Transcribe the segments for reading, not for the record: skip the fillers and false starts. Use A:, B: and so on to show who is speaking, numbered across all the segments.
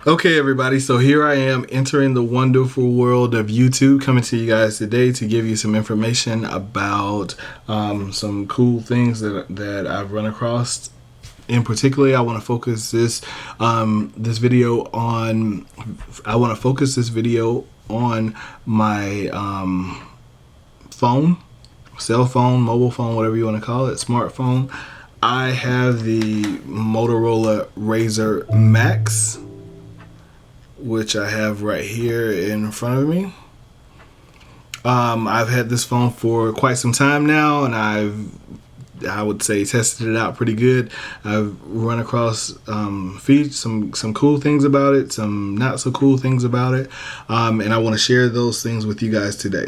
A: Okay, everybody, so here I am entering the wonderful world of YouTube, coming to you guys today to give you some information about some cool things that I've run across. In particular, I want to focus this video on. I want to focus this video on my phone, cell phone, mobile phone, whatever you want to call it, smartphone. I have the Motorola Razr Maxx, which I have right here in front of me. I've had this phone for quite some time now, and I would say tested it out pretty good. I've run across some cool things about it, some not so cool things about it, and I want to share those things with you guys today.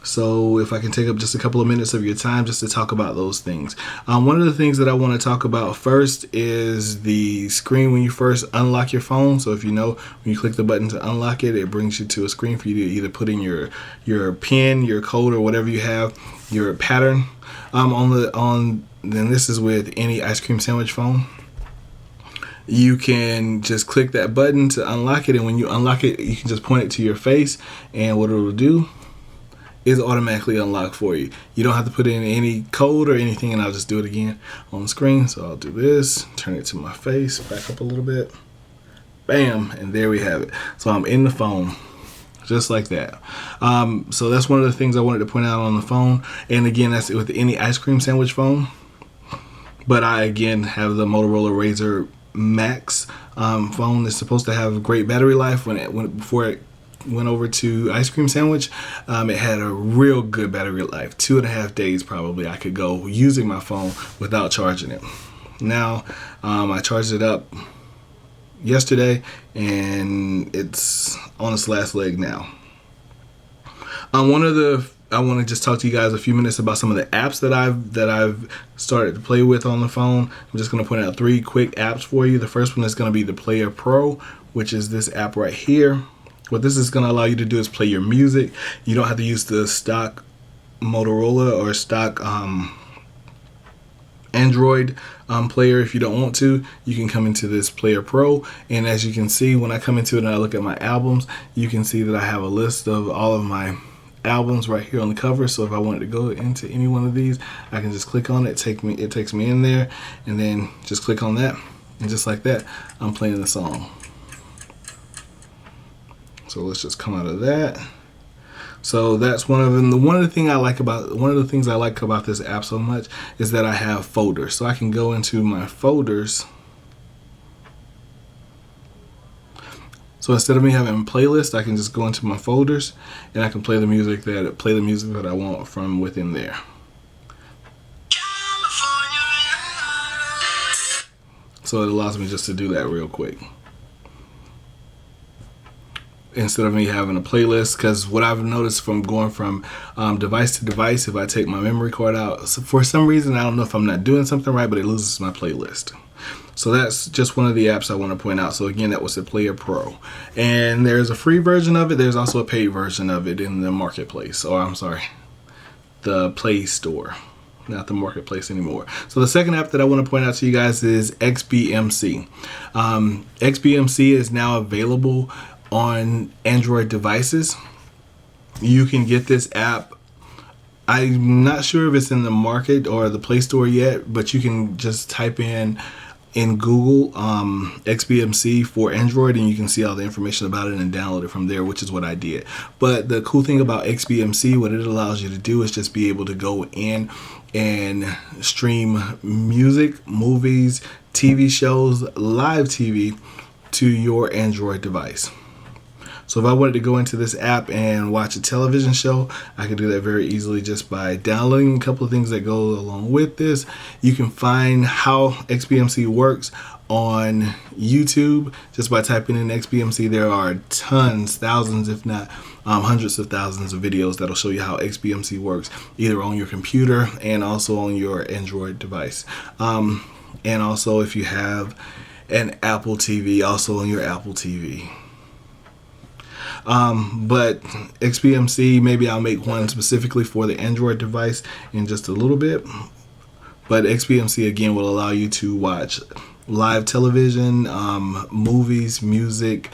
A: So if I can take up just a couple of minutes of your time just to talk about those things. One of the things that I want to talk about first is the screen when you first unlock your phone. So if you know, when you click the button to unlock it, it brings you to a screen for you to either put in your PIN, your code, or whatever you have, your pattern. Then this is with any ice cream sandwich phone. You can just click that button to unlock it, and when you unlock it, you can just point it to your face, and what it'll do is automatically unlock for you. You don't have to put in any code or anything, and I'll just do it again on the screen. So I'll do this, turn it to my face, back up a little bit, bam, and there we have it. So I'm in the phone, just like that. So that's one of the things I wanted to point out on the phone. And again, that's with any ice cream sandwich phone. But I again have the Motorola Razr Maxx phone. That's supposed to have great battery life. Before it went over to ice cream sandwich, it had a real good battery life. 2.5 days probably I could go using my phone without charging it. Now I charged it up yesterday, and it's on its last leg now. I want to just talk to you guys a few minutes about some of the apps that I've started to play with on the phone. I'm just going to point out 3 quick apps for you. The first one is going to be the Player Pro, which is this app right here. What this is going to allow you to do is play your music. You don't have to use the stock Motorola or stock Android player if you don't want to. You can come into this Player Pro, and as you can see, when I come into it and I look at my albums, you can see that I have a list of all of my albums right here on the cover. So if I wanted to go into any one of these, I can just click on it. It takes me in there, and then just click on that, and just like that, I'm playing the song. So let's just come out of that. So that's one of them. One of the things I like about this app so much is that I have folders. So I can go into my folders. So instead of me having a playlist, I can just go into my folders, and I can play the music that I want from within there. So it allows me just to do that real quick, instead of me having a playlist. Because what I've noticed from going from device to device, if I take my memory card out, for some reason, I don't know if I'm not doing something right, but it loses my playlist. So that's just one of the apps I want to point out. So again, that was the Player Pro. And there's a free version of it. There's also a paid version of it in the marketplace. Or I'm sorry, the Play Store, not the marketplace anymore. So the second app that I want to point out to you guys is XBMC. XBMC is now available on Android devices. You can get this app. I'm not sure if it's in the market or the Play Store yet, but you can just type in Google XBMC for Android, and you can see all the information about it and download it from there, which is what I did. But the cool thing about XBMC, what it allows you to do is just be able to go in and stream music, movies, TV shows, live TV to your Android device. So if I wanted to go into this app and watch a television show, I could do that very easily just by downloading a couple of things that go along with this. You can find how XBMC works on YouTube just by typing in XBMC. There are tons, thousands, if not hundreds of thousands of videos that'll show you how XBMC works, either on your computer and also on your Android device. And also if you have an Apple TV, also on your Apple TV. But XBMC, maybe I'll make one specifically for the Android device in just a little bit. But XBMC again will allow you to watch live television, movies, music,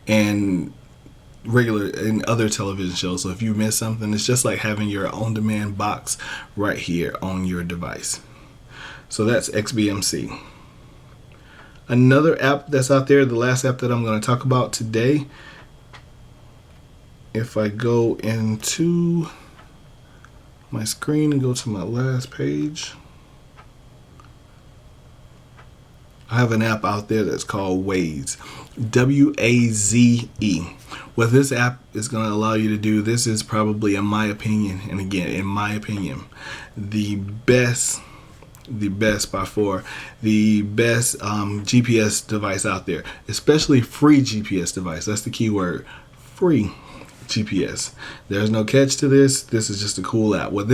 A: and regular and other television shows. So if you miss something, it's just like having your on-demand box right here on your device. So that's XBMC. Another app that's out there, the last app that I'm going to talk about today, if I go into my screen and go to my last page, I have an app out there that's called Waze, W-A-Z-E. What this app is going to allow you to do, this is probably, in my opinion, and again, in my opinion, the best by far, the best GPS device out there, especially free GPS device. That's the key word, free GPS. There's no catch to this. This is just a cool app. What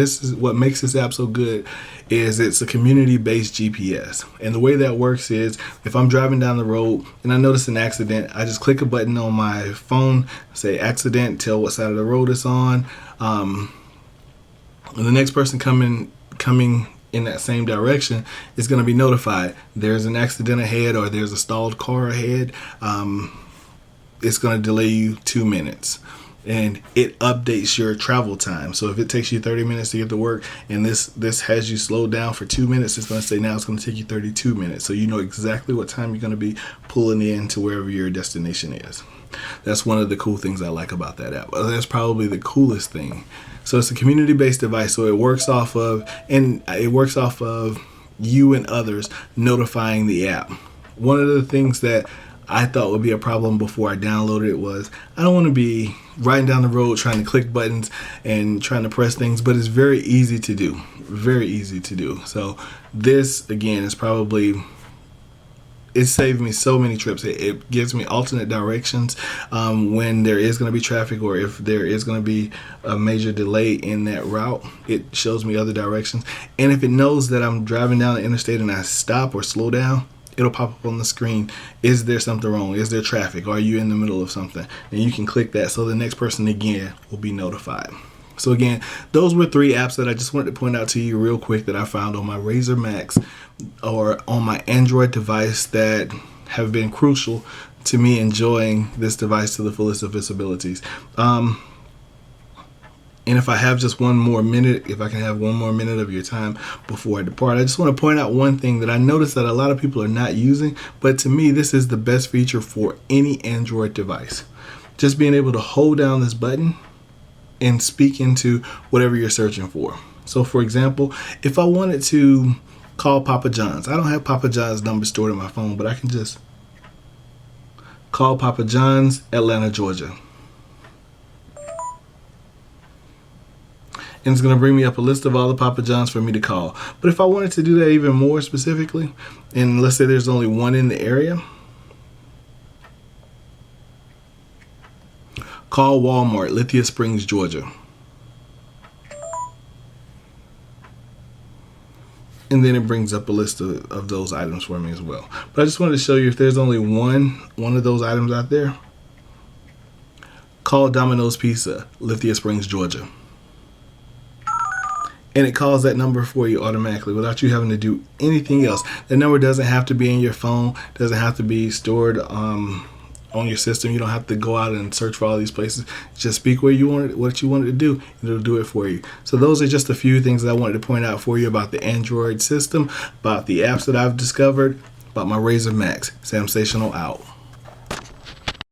A: makes this app so good is it's a community-based GPS. And the way that works is, if I'm driving down the road and I notice an accident, I just click a button on my phone, say accident, tell what side of the road it's on. And the next person coming in that same direction is going to be notified. There's an accident ahead, or there's a stalled car ahead. It's going to delay you 2 minutes. And it updates your travel time. So if it takes you 30 minutes to get to work, and this has you slowed down for 2 minutes, it's going to say now it's going to take you 32 minutes. So you know exactly what time you're going to be pulling in to wherever your destination is. That's one of the cool things I like about that app. That's probably the coolest thing. So it's a community-based device. So it works off of you and others notifying the app. One of the things that I thought would be a problem before I downloaded it was, I don't want to be riding down the road trying to click buttons and trying to press things, but it's very easy to do. Very easy to do. So this, again, is probably, it saved me so many trips. It gives me alternate directions when there is going to be traffic, or if there is going to be a major delay in that route. It shows me other directions. And if it knows that I'm driving down the interstate and I stop or slow down, it'll pop up on the screen. Is there something wrong? Is there traffic? Are you in the middle of something? And you can click that, so the next person again will be notified. So again, those were 3 apps that I just wanted to point out to you real quick that I found on my Razr Maxx or on my Android device that have been crucial to me enjoying this device to the fullest of its abilities. And if I have just one more minute, if I can have one more minute of your time before I depart, I just want to point out one thing that I noticed that a lot of people are not using, but to me, this is the best feature for any Android device. Just being able to hold down this button and speak into whatever you're searching for. So for example, if I wanted to call Papa John's, I don't have Papa John's number stored in my phone, but I can just call Papa John's, Atlanta, Georgia. And it's going to bring me up a list of all the Papa John's for me to call. But if I wanted to do that even more specifically, and let's say there's only one in the area, call Walmart, Lithia Springs, Georgia. And then it brings up a list of those items for me as well. But I just wanted to show you, if there's only one of those items out there, call Domino's Pizza, Lithia Springs, Georgia. And it calls that number for you automatically without you having to do anything else. That number doesn't have to be in your phone, doesn't have to be stored on your system. You don't have to go out and search for all these places. Just speak what you wanted to do, and it'll do it for you. So those are just a few things that I wanted to point out for you about the Android system, about the apps that I've discovered, about my Razr Maxx. Sam Stational out.